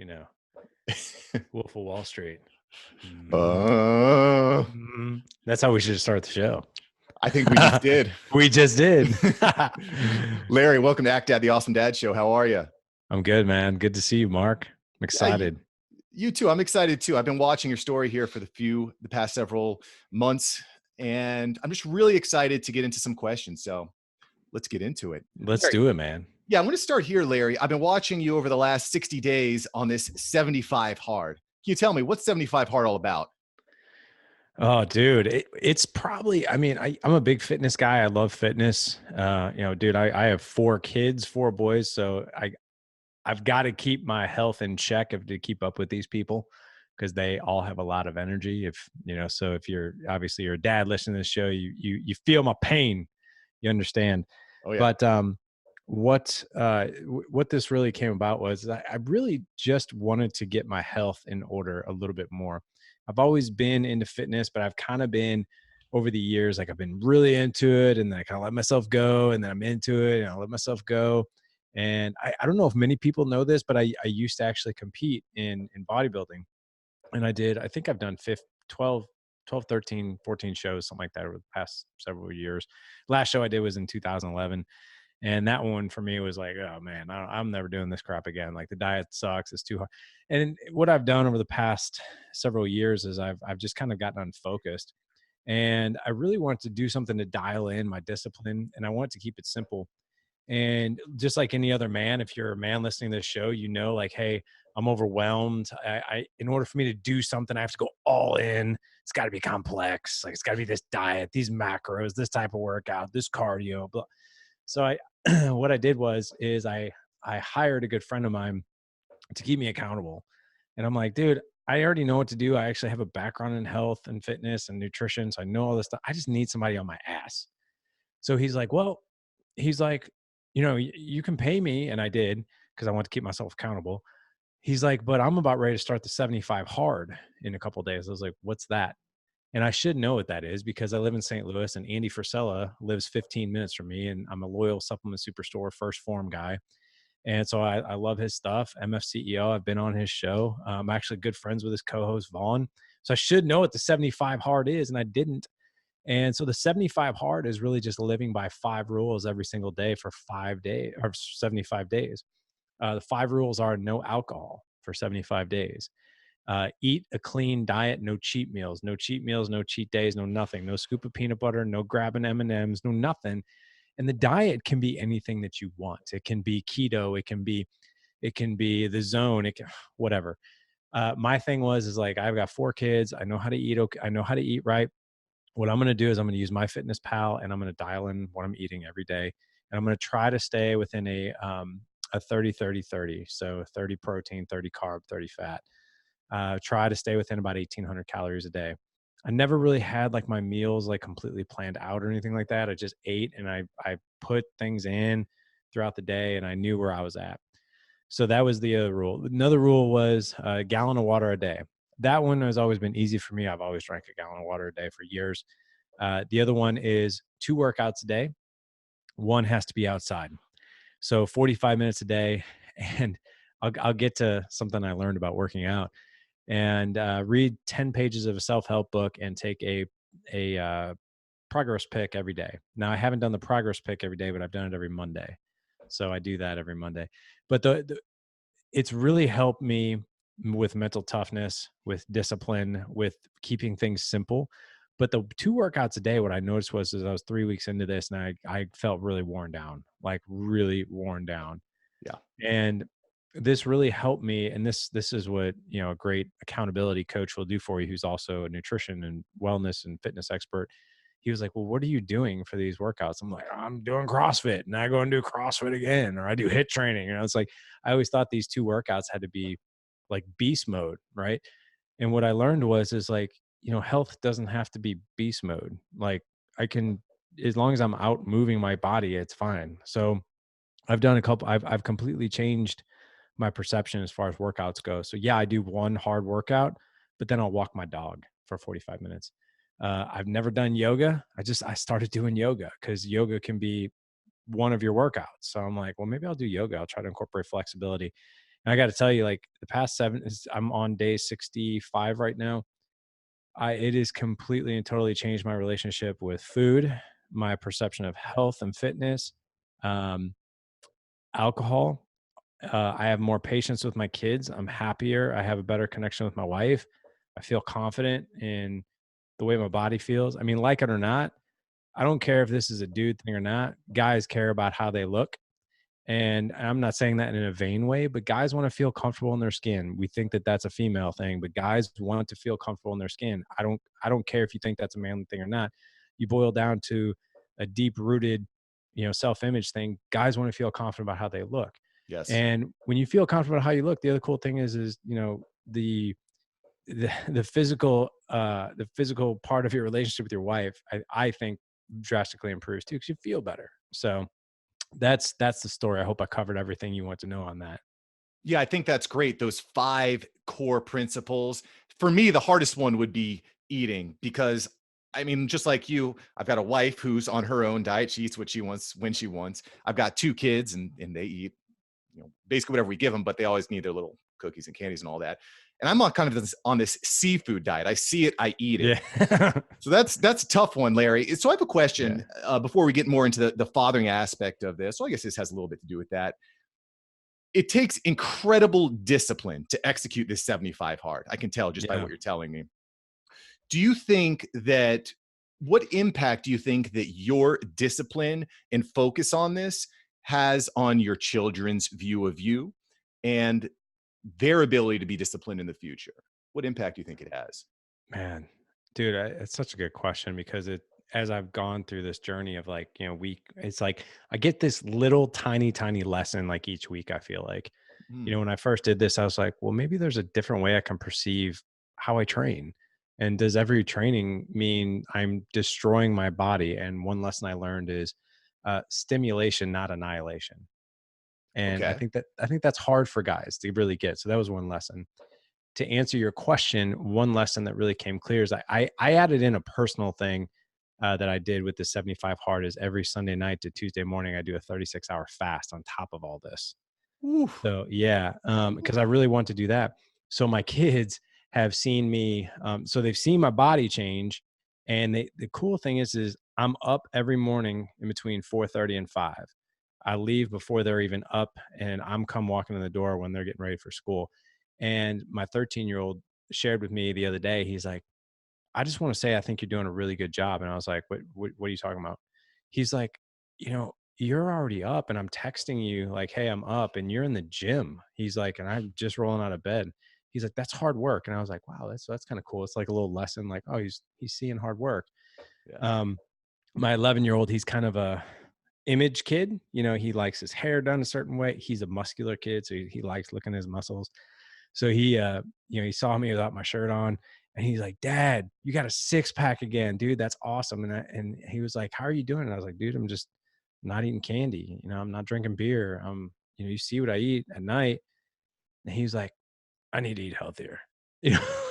you know, Wolf of Wall Street. Uh, That's how we should start the show. I think we just did. We just did. Larry, welcome to Act Dad, the Awesome Dad Show. How are you? I'm good, man. Good to see you, Mark. I'm excited. You too. I'm excited too. I've been watching your story here for the past several months, and I'm just really excited to get into some questions. So let's get into it. Let's Larry, do it, man. yeah, I'm going to start here, Larry. I've been watching you over the last 60 days on this 75 hard. Can you tell me what's 75 hard all about? Oh, dude, it's probably, I mean, I'm a big fitness guy. I love fitness. Dude, I have 4 kids, 4 boys. So I've got to keep my health in check to keep up with these people because they all have a lot of energy. So if you're obviously you're a dad listening to this show, you feel my pain, you understand. Oh, yeah. But what this really came about was I really just wanted to get my health in order a little bit more. I've always been into fitness, but I've kind of been over the years, like I've been really into it and then I kind of let myself go and then I'm into it and I let myself go. And I don't know if many people know this, but I used to actually compete in bodybuilding. And I think I've done 12, 13, 14 shows, something like that over the past several years. Last show I did was in 2011. And that one for me was like, oh man, I'm never doing this crap again. Like the diet sucks. It's too hard. And what I've done over the past several years is I've just kind of gotten unfocused. And I really want to do something to dial in my discipline. And I want to keep it simple. And just like any other man, if you're a man listening to this show, like, hey, I'm overwhelmed. In order for me to do something, I have to go all in. It's got to be complex. Like it's got to be this diet, these macros, this type of workout, this cardio. Blah. So what I did is I hired a good friend of mine to keep me accountable. And I'm like, dude, I already know what to do. I actually have a background in health and fitness and nutrition. So I know all this stuff. I just need somebody on my ass. So he's like, you can pay me. And I did because I want to keep myself accountable. He's like, but I'm about ready to start the 75 hard in a couple of days. I was like, what's that? And I should know what that is because I live in St. Louis and Andy Frisella lives 15 minutes from me. And I'm a loyal supplement superstore first form guy. And so I love his stuff. MFCEO, I've been on his show. I'm actually good friends with his co-host Vaughn. So I should know what the 75 hard is. And I didn't. And so the 75 hard is really just living by 5 rules every single day for 5 days or 75 days. The 5 rules are no alcohol for 75 days. Eat a clean diet, no cheat meals, no cheat days, no nothing, no scoop of peanut butter, no grabbing M&Ms, no nothing. And the diet can be anything that you want. It can be keto. It can be the zone. Whatever. My thing is like, I've got 4 kids. I know how to eat. Okay. I know how to eat right. What I'm going to do is I'm going to use MyFitnessPal and I'm going to dial in what I'm eating every day. And I'm going to try to stay within a 30-30-30. So 30 protein, 30 carb, 30 fat. Try to stay within about 1,800 calories a day. I never really had like my meals like completely planned out or anything like that. I just ate and I put things in throughout the day and I knew where I was at. So that was the other rule. Another rule was a gallon of water a day. That one has always been easy for me. I've always drank a gallon of water a day for years. The other one is 2 workouts a day. One has to be outside. So 45 minutes a day. And I'll get to something I learned about working out. And read 10 pages of a self-help book and take a progress pick every day. Now, I haven't done the progress pick every day, but I've done it every Monday. So I do that every Monday. But it's really helped me with mental toughness, with discipline, with keeping things simple. But the 2 workouts a day, what I noticed was I was 3 weeks into this and I felt really worn down, like really worn down. Yeah. And this really helped me. And this is what, a great accountability coach will do for you, who's also a nutrition and wellness and fitness expert. He was like, well, what are you doing for these workouts? I'm like, I'm doing CrossFit and I go and do CrossFit again, or I do HIIT training. And I was like, I always thought these 2 workouts had to be like beast mode. Right. And what I learned is like, health doesn't have to be beast mode. Like I can, as long as I'm out moving my body, it's fine. So I've done I've completely changed my perception as far as workouts go. So yeah, I do one hard workout, but then I'll walk my dog for 45 minutes. I've never done yoga. I started doing yoga because yoga can be one of your workouts. So I'm like, well, maybe I'll do yoga. I'll try to incorporate flexibility. And I got to tell you, like the past I'm on day 65 right now. It has completely and totally changed my relationship with food, my perception of health and fitness, um, alcohol. I have more patience with my kids. I'm happier. I have a better connection with my wife. I feel confident in the way my body feels. I mean, like it or not, I don't care if this is a dude thing or not. Guys care about how they look. And I'm not saying that in a vain way, but guys want to feel comfortable in their skin. We think that that's a female thing, but guys want to feel comfortable in their skin. I don't care if you think that's a manly thing or not. You boil down to a deep rooted, self-image thing. Guys want to feel confident about how they look. Yes. And when you feel comfortable about how you look, the other cool thing is the physical part of your relationship with your wife, I think drastically improves too because you feel better. So that's the story. I hope I covered everything you want to know on that. Yeah, I think that's great. Those 5 core principles. For me, the hardest one would be eating because I mean, just like you, I've got a wife who's on her own diet. She eats what she wants when she wants. I've got 2 kids and they eat, basically whatever we give them, but they always need their little cookies and candies and all that. And I'm on kind of this seafood diet. I see it, I eat it. Yeah. So that's a tough one, Larry. So I have a Yeah, question before we get more into the fathering aspect of this. So I guess this has a little bit to do with that. It takes incredible discipline to execute this 75 hard. I can tell just by yeah, what you're telling me. Do you think that what impact do you think that your discipline and focus on this has on your children's view of you and their ability to be disciplined in the future? What impact do you think it has? man, dude, it's such a good question because as I've gone through this journey of like, it's like I get this little tiny lesson like each week. I feel like, Mm, when I first did this, I was like, well, maybe there's a different way I can perceive how I train. And does every training mean I'm destroying my body? And one lesson I learned is stimulation, not annihilation. And okay. I think that's hard for guys to really get. So that was one lesson. To answer your question, one lesson that really came clear is I added in a personal thing that I did with the 75 hard is every Sunday night to Tuesday morning, I do a 36-hour fast on top of all this. Oof. So yeah, because I really want to do that. So my kids have seen me. So they've seen my body change, and the cool thing is I'm up every morning in between 4:30 and 5. I leave before they're even up, and I'm come walking in the door when they're getting ready for school. And my 13-year-old shared with me the other day. He's like, I just want to say I think you're doing a really good job. And I was like, what are you talking about? He's like, you're already up and I'm texting you like, hey, I'm up and you're in the gym. He's like, and I'm just rolling out of bed. He's like, that's hard work. And I was like, wow, that's kind of cool. It's like a little lesson, like, oh, he's seeing hard work. Yeah. Um, my 11-year-old, he's kind of a image kid. He likes his hair done a certain way. He's a muscular kid, so he likes looking at his muscles. So he saw me without my shirt on and he's like, Dad, you got a six pack again, dude. That's awesome. And he was like, how are you doing? And I was like, dude, I'm just not eating candy. I'm not drinking beer. You see what I eat at night. And he's like, I need to eat healthier.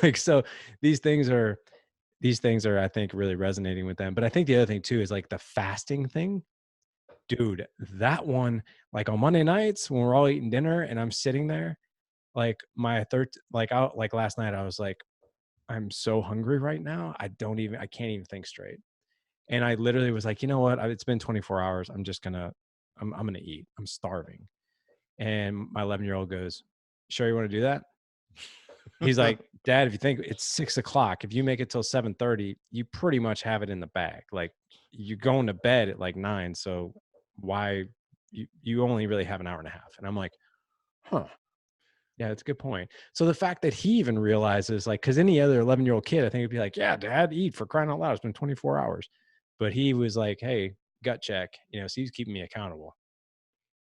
Like, so these things are, I think, really resonating with them. But I think the other thing too is like the fasting thing. Dude, that one, like on Monday nights when we're all eating dinner and I'm sitting there, like my third, like last night, I was like, I'm so hungry right now. I can't even think straight. And I literally was like, you know what? It's been 24 hours. I'm going to eat. I'm starving. And my 11-year-old goes, sure, you want to do that? He's like, Dad, if you think it's 6 o'clock, if you make it till 7:30, you pretty much have it in the bag. Like you're going to bed at like 9. So why you only really have an hour and a half. And I'm like, huh. Yeah, that's a good point. So the fact that he even realizes, like, because any other 11-year-old kid, I think would be like, yeah, Dad, eat for crying out loud. It's been 24 hours. But he was like, hey, gut check, so he's keeping me accountable.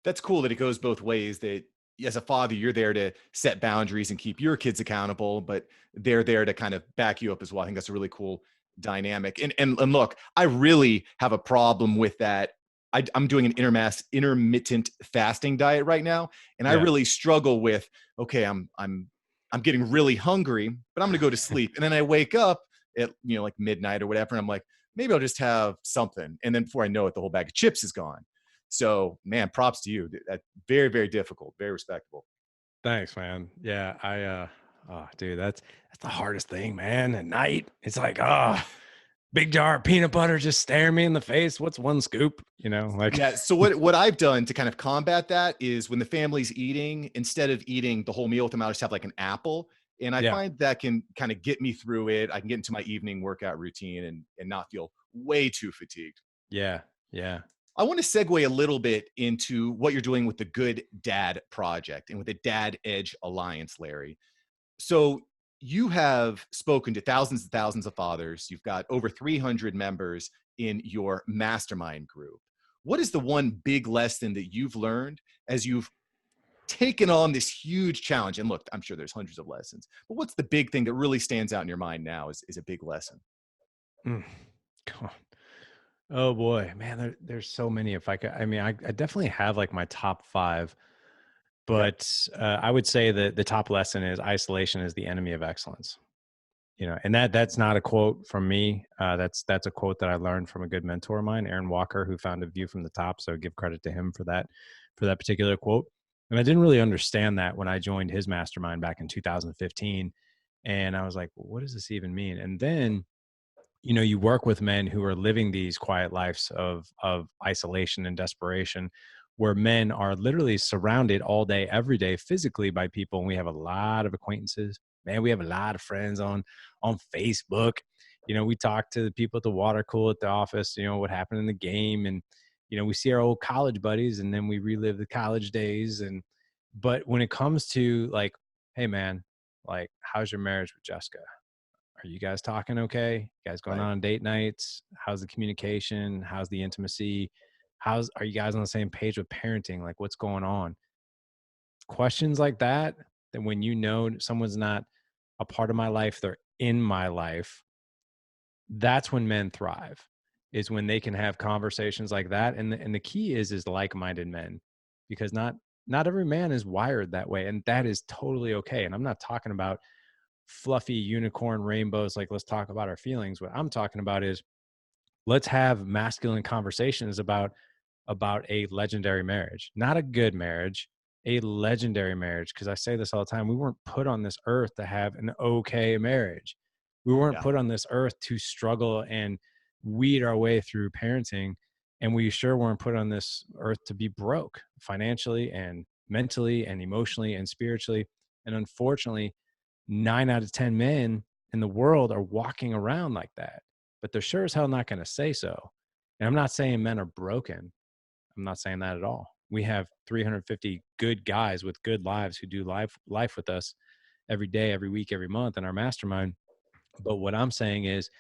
That's cool that it goes both ways, that as a father, you're there to set boundaries and keep your kids accountable, but they're there to kind of back you up as well. I think that's a really cool dynamic. And look, I really have a problem with that. I'm doing an intermittent fasting diet right now, and I Yeah. really struggle with, okay, I'm getting really hungry, but I'm going to go to sleep, and then I wake up at like midnight or whatever, and I'm like, maybe I'll just have something, and then before I know it, the whole bag of chips is gone. So, man, props to you. That very, very difficult, very respectable. Thanks, man. Yeah, oh, dude, that's the hardest thing, man. At night, it's like, big jar of peanut butter just staring me in the face. What's one scoop? Like, Yeah, so what I've done to kind of combat that is when the family's eating, instead of eating the whole meal with them, I'll just have like an apple, and I yeah, find that can kind of get me through it. I can get into my evening workout routine and not feel way too fatigued. yeah, yeah. I want to segue a little bit into what you're doing with the Good Dad Project and with the Dad Edge Alliance, Larry. So you have spoken to thousands and thousands of fathers. You've got over 300 members in your mastermind group. What is the one big lesson that you've learned as you've taken on this huge challenge? And look, I'm sure there's hundreds of lessons, but what's the big thing that really stands out in your mind now is a big lesson? Mm, God. Oh boy, man, there's so many. If I could, I mean, I definitely have like my top five, Okay. but I would say that the top lesson is isolation is the enemy of excellence. And that's not a quote from me. That's a quote that I learned from a good mentor of mine, Aaron Walker, who founded View from the Top. So give credit to him for that particular quote. And I didn't really understand that when I joined his mastermind back in 2015. And I was like, well, what does this even mean? And then, you work with men who are living these quiet lives of isolation and desperation, where men are literally surrounded all day every day physically by people, and we have a lot of acquaintances. Man, we have a lot of friends on Facebook. We talk to the people at the water cooler at the office, what happened in the game, and we see our old college buddies, and then we relive the college days. And but when it comes to like, hey man, like, how's your marriage with Jessica? Are you guys talking okay? You guys going Right. on date nights? How's the communication? How's the intimacy? Are you guys on the same page with parenting? Like, what's going on? Questions like that, that when someone's not a part of my life, they're in my life, that's when men thrive, is when they can have conversations like that. And the key is like-minded men, because not every man is wired that way. And that is totally okay. And I'm not talking about fluffy unicorn rainbows, like let's talk about our feelings. What I'm talking about is, let's have masculine conversations about a legendary marriage, not a good marriage, a legendary marriage. Because I say this all the time: we weren't put on this earth to have an okay marriage. We weren't Yeah. put on this earth to struggle and weed our way through parenting. And we sure weren't put on this earth to be broke financially and mentally and emotionally and spiritually. And unfortunately, 9 out of 10 men in the world are walking around like that, but they're sure as hell not going to say so. And I'm not saying men are broken. I'm not saying that at all. We have 350 good guys with good lives who do life with us every day, every week, every month in our mastermind. But what I'm saying is,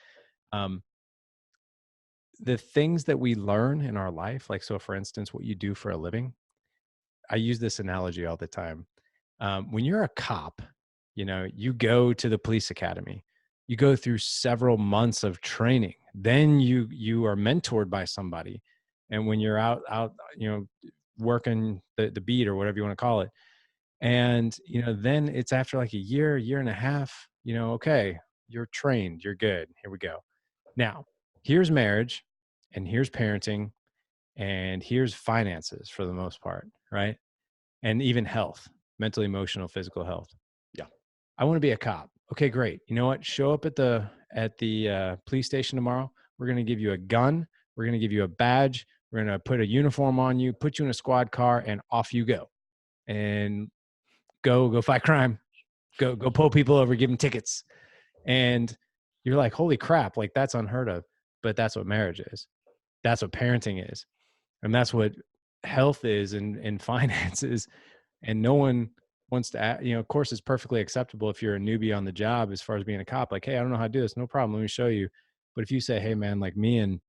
um, the things that we learn in our life, like, so for instance, what you do for a living, I use this analogy all the time. When you're a cop, you go to the police academy, you go through several months of training, then you are mentored by somebody, and when you're out, working the beat or whatever you want to call it, and then it's after like a year and a half, okay, you're trained, you're good. Here we go. Now, here's marriage, and here's parenting, and here's finances for the most part, right? And even health, mental, emotional, physical health. Yeah. I want to be a cop. Okay, great. You know what? Show up at the police station tomorrow. We're going to give you a gun. We're going to give you a badge. We're going to put a uniform on you, put you in a squad car, and off you go. And go fight crime. Go pull people over, give them tickets. And you're like, holy crap! Like, that's unheard of. But that's what marriage is. That's what parenting is, and that's what health is, and finance is. And no one wants to of course it's perfectly acceptable if you're a newbie on the job as far as being a cop, like, hey, I don't know how to do this, no problem, let me show you. But if you say, hey man, like, me and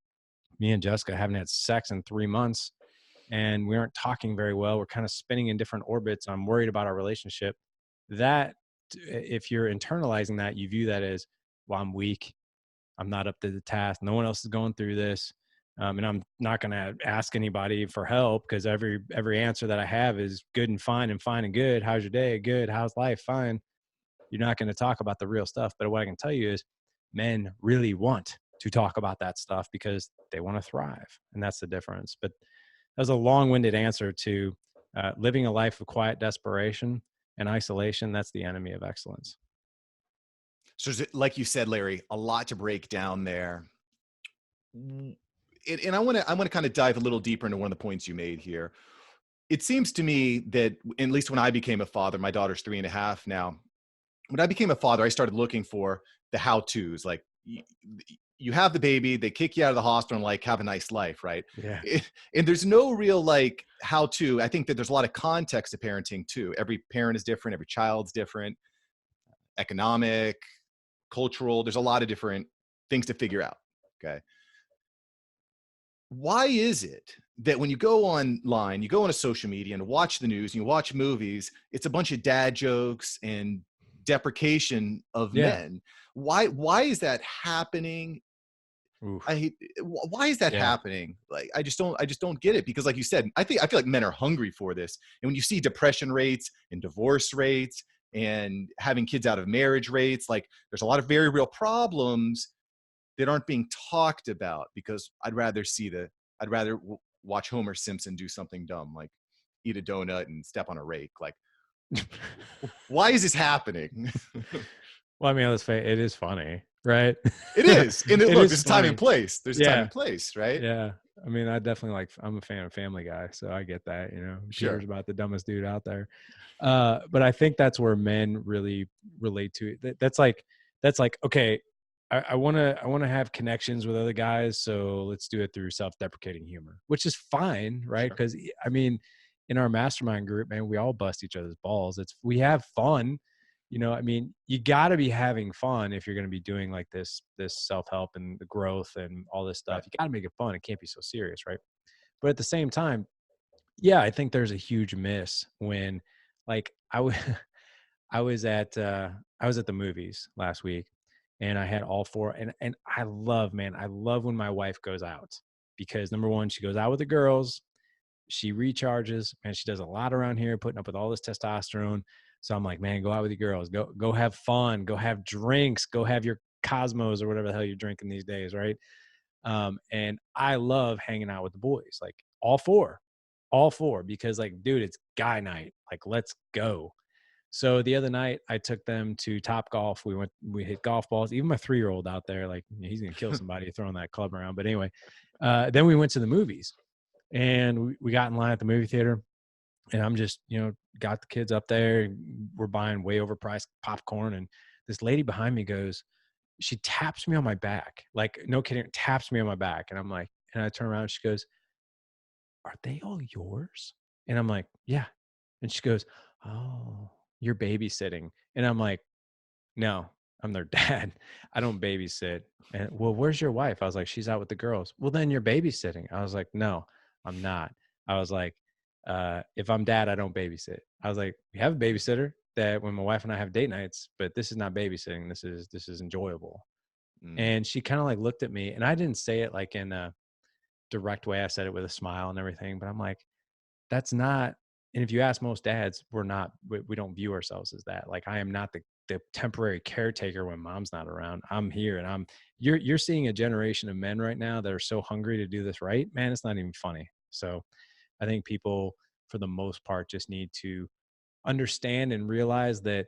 Jessica haven't had sex in 3 months, and we aren't talking very well, we're kind of spinning in different orbits, I'm worried about our relationship, that, if you're internalizing that, you view that as, well, I'm weak, I'm not up to the task. No one else is going through this. And I'm not going to ask anybody for help, because every answer that I have is good and fine and fine and good. How's your day? Good. How's life? Fine. You're not going to talk about the real stuff. But what I can tell you is, men really want to talk about that stuff because they want to thrive. And that's the difference. But that was a long winded answer to living a life of quiet desperation. And isolation, that's the enemy of excellence. So like you said, Larry, a lot to break down there. And I want to kind of dive a little deeper into one of the points you made here. It seems to me that, at least when I became a father, my daughter's 3.5 now. When I became a father, I started looking for the how-tos. Like, you have the baby, they kick you out of the hospital, and like, have a nice life, right? Yeah. And there's no real like how-to. I think that there's a lot of context to parenting too. Every parent is different, every child's different, economic, cultural. There's a lot of different things to figure out. Okay. Why is it that when you go online, you go on a social media and watch the news, and you watch movies, it's a bunch of dad jokes and deprecation of Yeah. men? Why is that happening? I Oof. hate, why is that Yeah. happening? Like, I just don't get it, because like you said, I feel like men are hungry for this. And when you see depression rates and divorce rates and having kids out of marriage rates, like, there's a lot of very real problems that aren't being talked about, because I'd rather watch Homer Simpson do something dumb, like eat a donut and step on a rake. Like, why is this happening? Well, I mean, let's face it is funny, right? It is. And It look, is there's a time and funny. place. There's a time Yeah. and place, right? Yeah. I mean, I definitely like, I'm a fan of Family Guy, so I get that, Peter's Sure. about the dumbest dude out there. But I think that's where men really relate to it. That's like, okay, I wanna have connections with other guys, so let's do it through self-deprecating humor, which is fine, right? Sure. Because I mean, in our mastermind group, man, we all bust each other's balls. We have fun. I mean, you got to be having fun if you're going to be doing like this self-help and the growth and all this stuff. Right. You got to make it fun. It can't be so serious, right? But at the same time, yeah, I think there's a huge miss when, like, I was at the movies last week, and I had all four, and I love when my wife goes out, because number one, she goes out with the girls, she recharges, and she does a lot around here, putting up with all this testosterone. So I'm like, man, go out with your girls, go have fun, go have drinks, go have your Cosmos or whatever the hell you're drinking these days, right? And I love hanging out with the boys, like all four, because like, dude, it's guy night. Like, let's go. So the other night I took them to Top Golf. We hit golf balls. Even my 3-year-old out there, like, he's gonna kill somebody throwing that club around. But anyway, then we went to the movies, and we got in line at the movie theater, and I'm just, got the kids up there. We're buying way overpriced popcorn, and this lady behind me goes, she taps me on my back, like, no kidding, taps me on my back, and I'm like, and I turn around, and she goes, "Are they all yours?" And I'm like, "Yeah." And she goes, "Oh, you're babysitting." And I'm like, "No, I'm their dad. I don't babysit." And, "Well, where's your wife?" I was like, "She's out with the girls." "Well, then you're babysitting." I was like, "No, I'm not." I was like, if I'm dad, I don't babysit." I was like, "We have a babysitter that when my wife and I have date nights, but this is not babysitting. This is enjoyable." Mm. And she kind of like looked at me, and I didn't say it like in a direct way. I said it with a smile and everything, but I'm like, that's not. And if you ask most dads, we don't view ourselves as that. Like, I am not the temporary caretaker when mom's not around. I'm here, and you're seeing a generation of men right now that are so hungry to do this right, man, it's not even funny. So I think people, for the most part, just need to understand and realize that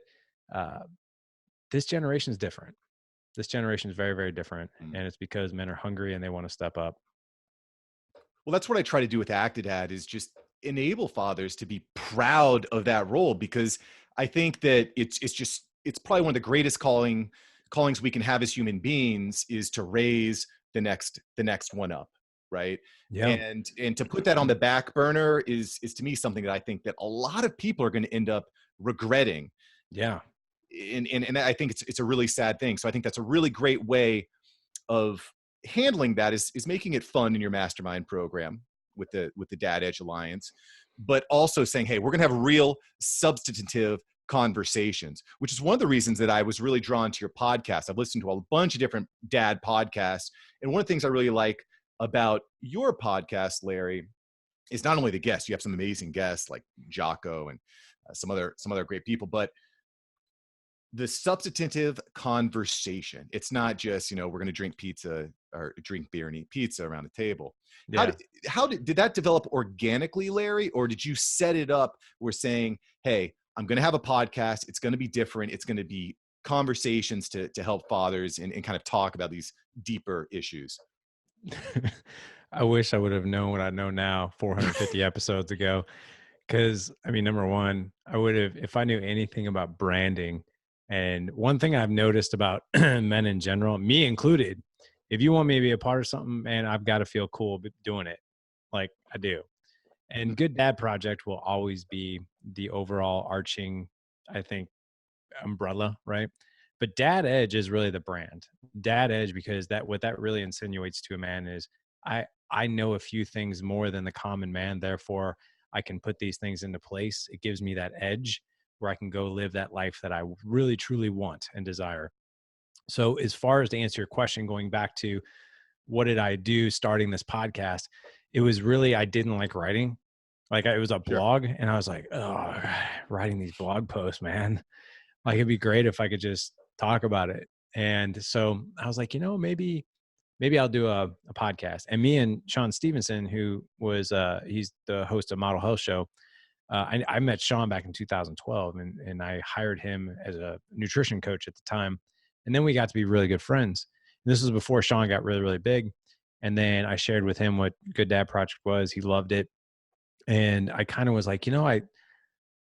uh, this generation is different. This generation is very, very different, Mm. and it's because men are hungry and they want to step up. Well, that's what I try to do with Actidad, is just enable fathers to be proud of that role, because I think that it's probably one of the greatest callings we can have as human beings, is to raise the next one up, right? Yeah, And to put that on the back burner is to me something that I think that a lot of people are going to end up regretting. yeah, And I think it's a really sad thing. So I think that's a really great way of handling that, is making it fun in your mastermind program with the Dad Edge Alliance, but also saying, hey, we're going to have real substantive conversations, which is one of the reasons that I was really drawn to your podcast. I've listened to a bunch of different dad podcasts, and one of the things I really like about your podcast, Larry, is not only the guests. You have some amazing guests like Jocko and some other great people, but the substantive conversation. It's not just, we're going to drink pizza or drink beer and eat pizza around the table. How yeah. did how did that develop organically, Larry, or did you set it up? We're saying, hey, I'm going to have a podcast. It's going to be different. It's going to be conversations to help fathers and kind of talk about these deeper issues. I wish I would have known what I know now 450 episodes ago. Because, I mean, number one, I would have, if I knew anything about branding. And one thing I've noticed about men in general, me included, if you want me to be a part of something, man, I've got to feel cool doing it. Like I do. And Good Dad Project will always be the overall arching, I think, umbrella, right? But Dad Edge is really the brand. Dad Edge, because that what that really insinuates to a man is I know a few things more than the common man, therefore I can put these things into place. It gives me that edge where I can go live that life that I really truly want and desire. So as far as to answer your question, going back to what did I do starting this podcast, it was really I didn't like writing. Like it was a Sure. blog and I was like, oh, writing these blog posts, man. Like it'd be great if I could just talk about it. And so I was like, maybe I'll do a podcast. And me and Sean Stevenson, who was he's the host of Model Health Show. I met Sean back in 2012 and I hired him as a nutrition coach at the time. And then we got to be really good friends. And this was before Sean got really, really big. And then I shared with him what Good Dad Project was. He loved it. And I kind of was like, I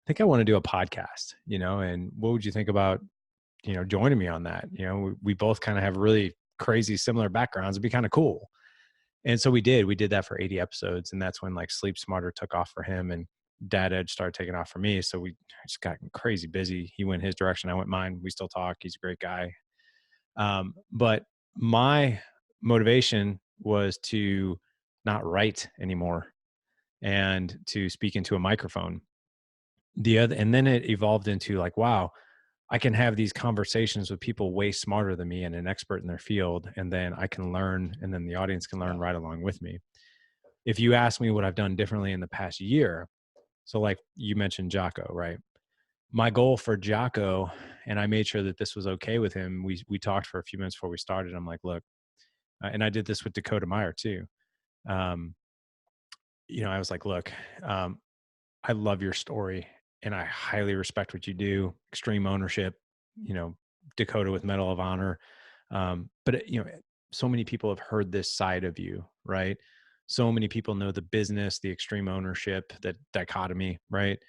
think I want to do a podcast, and what would you think about, joining me on that? We both kind of have really crazy similar backgrounds. It'd be kind of cool. And so we did that for 80 episodes. And that's when like Sleep Smarter took off for him and Dad Edge started taking off for me. So we just got crazy busy. He went his direction. I went mine. We still talk. He's a great guy. But my motivation was to not write anymore and to speak into a microphone. And then it evolved into like, wow, I can have these conversations with people way smarter than me and an expert in their field. And then I can learn, and then the audience can learn right along with me. If you ask me what I've done differently in the past year, so like you mentioned Jocko, right? My goal for Jocko, and I made sure that this was okay with him. We talked for a few minutes before we started. I'm like, look, and I did this with Dakota Meyer too. Um, I was like, look, I love your story and I highly respect what you do. Extreme ownership, you know, Dakota with Medal of Honor. But so many people have heard this side of you, right? So many people know the business, the extreme ownership, that dichotomy, right?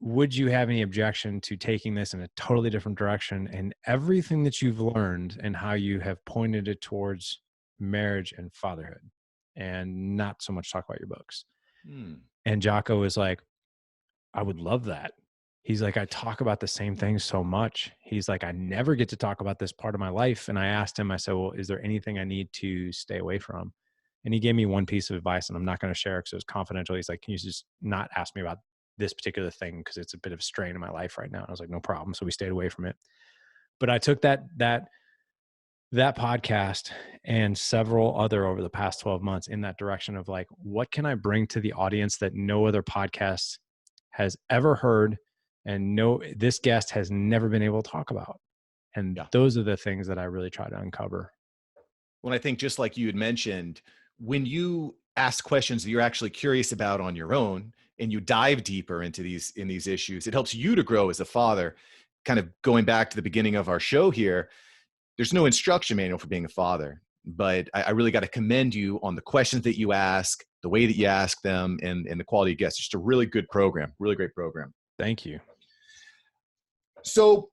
Would you have any objection to taking this in a totally different direction and everything that you've learned and how you have pointed it towards marriage and fatherhood and not so much talk about your books? Hmm. And Jocko was like, I would love that. He's like, I talk about the same things so much. He's like, I never get to talk about this part of my life. And I asked him, I said, well, is there anything I need to stay away from? And he gave me one piece of advice, and I'm not going to share it because it was confidential. He's like, can you just not ask me about this particular thing? Because it's a bit of a strain in my life right now. And I was like, no problem. So we stayed away from it. But I took that podcast and several other over the past 12 months in that direction of like, what can I bring to the audience that no other podcast has ever heard and no this guest has never been able to talk about? And Yeah. those are the things that I really try to uncover. When I think just like you had mentioned, when you ask questions that you're actually curious about on your own and you dive deeper into these issues, it helps you to grow as a father. Kind of going back to the beginning of our show here, there's no instruction manual for being a father, but I really got to commend you on the questions that you ask, the way that you ask them, and the quality of guests. Just a really good program, really great program. Thank you. So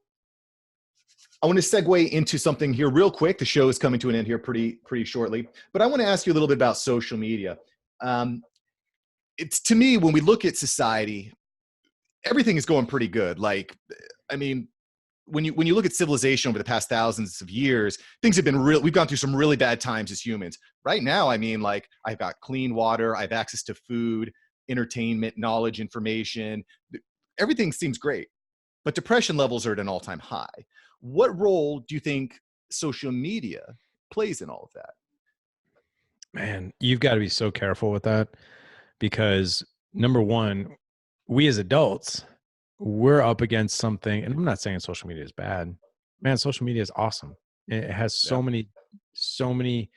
I want to segue into something here real quick. The show is coming to an end here pretty shortly, but I want to ask you a little bit about social media. Um, it's to me, when we look at society, everything is going pretty good. Like, I mean, when you look at civilization over the past thousands of years, things have been real. We've gone through some really bad times as humans. Right now, I mean, like I've got clean water, I have access to food, entertainment, knowledge, information. Everything seems great, but depression levels are at an all-time high. What role do you think social media plays in all of that? Man, you've got to be so careful with that because number one, we as adults, we're up against something, and I'm not saying social media is bad. Man, social media is awesome. It has Yeah. so many,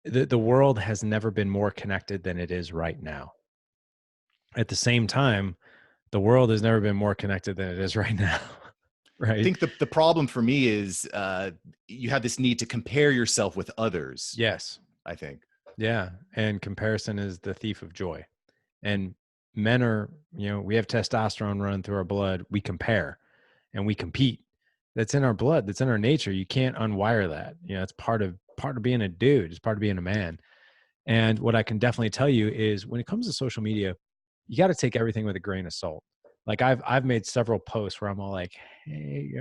the world has never been more connected than it is right now. At the same time, the world has never been more connected than it is right now. I Right. think the problem for me is you have this need to compare yourself with others, Yes. I think. Yeah. And comparison is the thief of joy. And men are, we have testosterone running through our blood. We compare and we compete. That's in our blood. That's in our nature. You can't unwire that. It's part of being a dude. It's part of being a man. And what I can definitely tell you is when it comes to social media, you got to take everything with a grain of salt. Like I've made several posts where I'm all like, "Hey,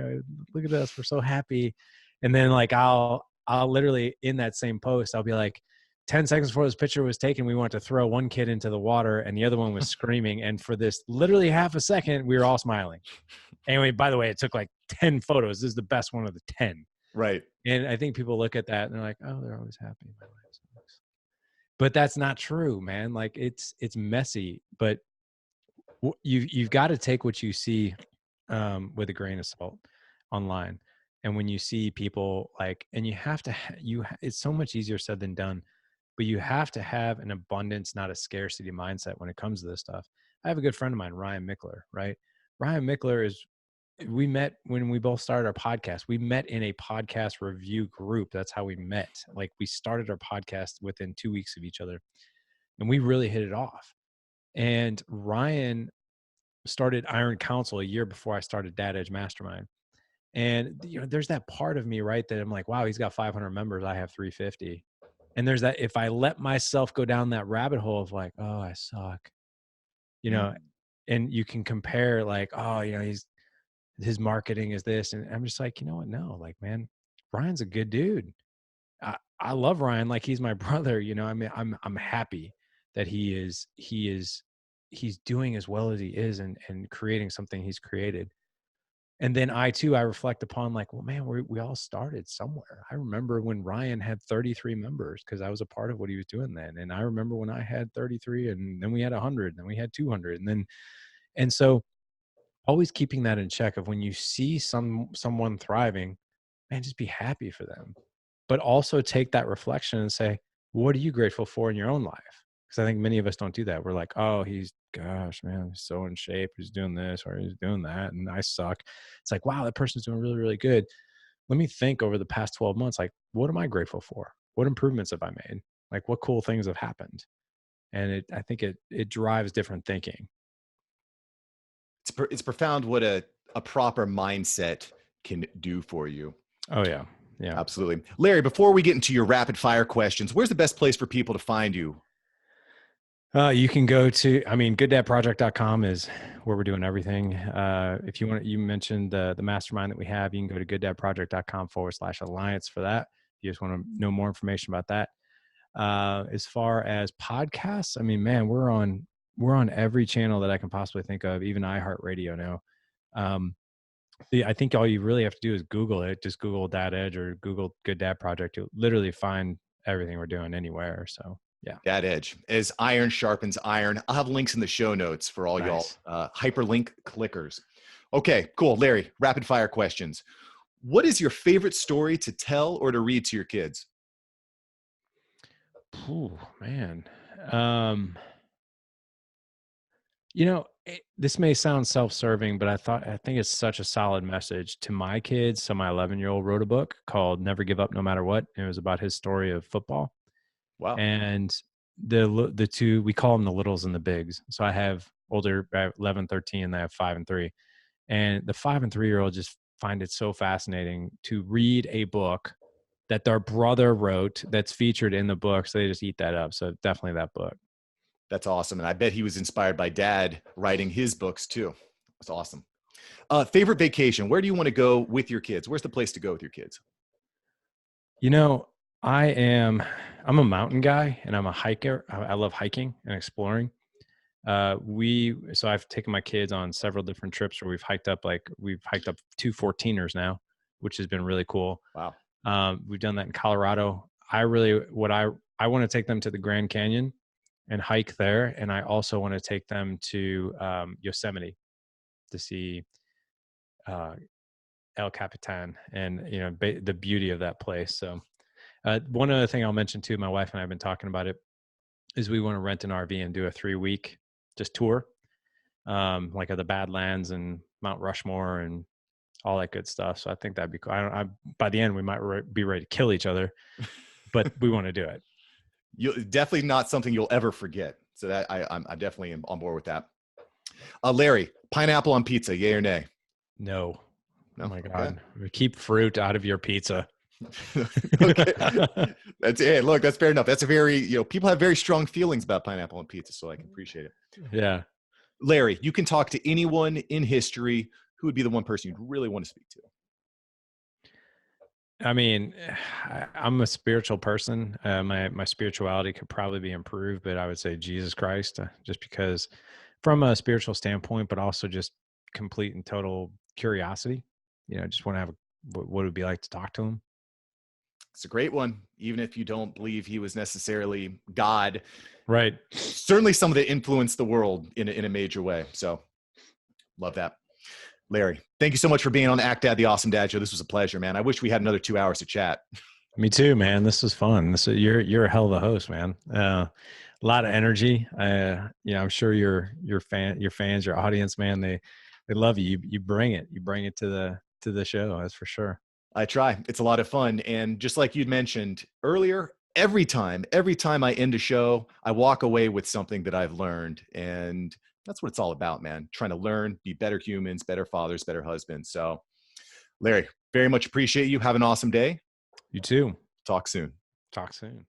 look at us, we're so happy," and then like I'll literally in that same post I'll be like, 10 seconds before this picture was taken, we wanted to throw one kid into the water and the other one was screaming, and for this literally half a second we were all smiling. Anyway, by the way, it took like 10 photos. This is the best one of the 10, Right. and I think people look at that and they're like, "Oh, they're always happy. My life sucks." But that's not true, man. Like it's messy, but you've got to take what you see with a grain of salt online. And when you see people like, and you have to, it's so much easier said than done, but you have to have an abundance, not a scarcity mindset when it comes to this stuff. I have a good friend of mine, Ryan Mickler, right? Ryan Mickler we met when we both started our podcast. We met in a podcast review group. That's how we met. Like we started our podcast within 2 weeks of each other and we really hit it off. And Ryan started Iron Council a year before I started Dad Edge Mastermind. And there's that part of me, right, that I'm like, wow, he's got 500 members. I have 350. And there's that, if I let myself go down that rabbit hole of like, oh, I suck, you know, Mm. and you can compare like, oh, his marketing is this. And I'm just like, you know what? No, like, man, Ryan's a good dude. I love Ryan. Like he's my brother, I mean, I'm happy that he's doing as well as he is and creating something he's created. And then I reflect upon like, well, man, we all started somewhere. I remember when Ryan had 33 members because I was a part of what he was doing then. And I remember when I had 33 and then we had 100 and then we had 200 and so always keeping that in check of when you see someone thriving, man, just be happy for them. But also take that reflection and say, what are you grateful for in your own life? Because I think many of us don't do that. We're like, oh, gosh, man, he's so in shape. He's doing this or he's doing that. And I suck. It's like, wow, that person's doing really, really good. Let me think over the past 12 months, like, what am I grateful for? What improvements have I made? Like, what cool things have happened? And I think it drives different thinking. It's profound what a proper mindset can do for you. Oh, yeah. Yeah. Absolutely. Larry, before we get into your rapid fire questions, where's the best place for people to find you? You can go to, gooddadproject.com is where we're doing everything. If you want, you mentioned the mastermind that we have, you can go to gooddadproject.com/alliance for that. If you just want to know more information about that. As far as podcasts, I mean, man, we're on every channel that I can possibly think of, even iHeartRadio now. I think all you really have to do is Google it. Just Google Dad Edge or Google Good Dad Project. You'll literally find everything we're doing anywhere. So yeah. Dad Edge. As iron sharpens iron. I'll have links in the show notes for all y'all Nice. hyperlink clickers. Okay, cool. Larry, rapid fire questions. What is your favorite story to tell or to read to your kids? Ooh, man. This may sound self-serving, but I think it's such a solid message to my kids. So my 11-year-old wrote a book called Never Give Up No Matter What. And it was about his story of football. Wow. And the two, we call them the littles and the bigs. So I have 11, 13, and I have 5 and 3. And the 5 and 3-year-old just find it so fascinating to read a book that their brother wrote that's featured in the book. So they just eat that up. So definitely that book. That's awesome. And I bet he was inspired by Dad writing his books too. That's awesome. Favorite vacation. Where do you want to go with your kids? Where's the place to go with your kids? You know, I'm a mountain guy and I'm a hiker. I love hiking and exploring. So I've taken my kids on several different trips where we've hiked up 2 14ers now, which has been really cool. Wow. We've done that in Colorado. I want to take them to the Grand Canyon and hike there. And I also want to take them to Yosemite to see El Capitan and, the beauty of that place. So one other thing I'll mention too, my wife and I have been talking about it, is we want to rent an RV and do a 3-week just tour. like of the Badlands and Mount Rushmore and all that good stuff. So I think that'd be cool. By the end, we might be ready to kill each other, but we want to do it. You definitely not something you'll ever forget. So that I'm definitely on board with that. Larry, pineapple on pizza, yay or nay? No. Oh No. my Okay. God. Keep fruit out of your pizza. Okay. That's it. Look, that's fair enough. That's a very, people have very strong feelings about pineapple on pizza, so I can appreciate it. Yeah. Larry, you can talk to anyone in history. Who would be the one person you'd really want to speak to? I mean, I'm a spiritual person. My spirituality could probably be improved, but I would say Jesus Christ, just because from a spiritual standpoint, but also just complete and total curiosity. Just want to have what it would be like to talk to him. It's a great one. Even if you don't believe he was necessarily God, Right. certainly someone that influenced the world in a major way. So love that. Larry, thank you so much for being on Act Dad, the Awesome Dad Show. This was a pleasure, man. I wish we had another 2 hours to chat. Me too, man. This is fun. You're a hell of a host, man. A lot of energy. I'm sure your fans, your audience, man, they love you. You bring it. You bring it to the show. That's for sure. I try. It's a lot of fun. And just like you'd mentioned earlier, every time I end a show, I walk away with something that I've learned. And that's what it's all about, man. Trying to learn, be better humans, better fathers, better husbands. So, Larry, very much appreciate you. Have an awesome day. You too. Talk soon. Talk soon.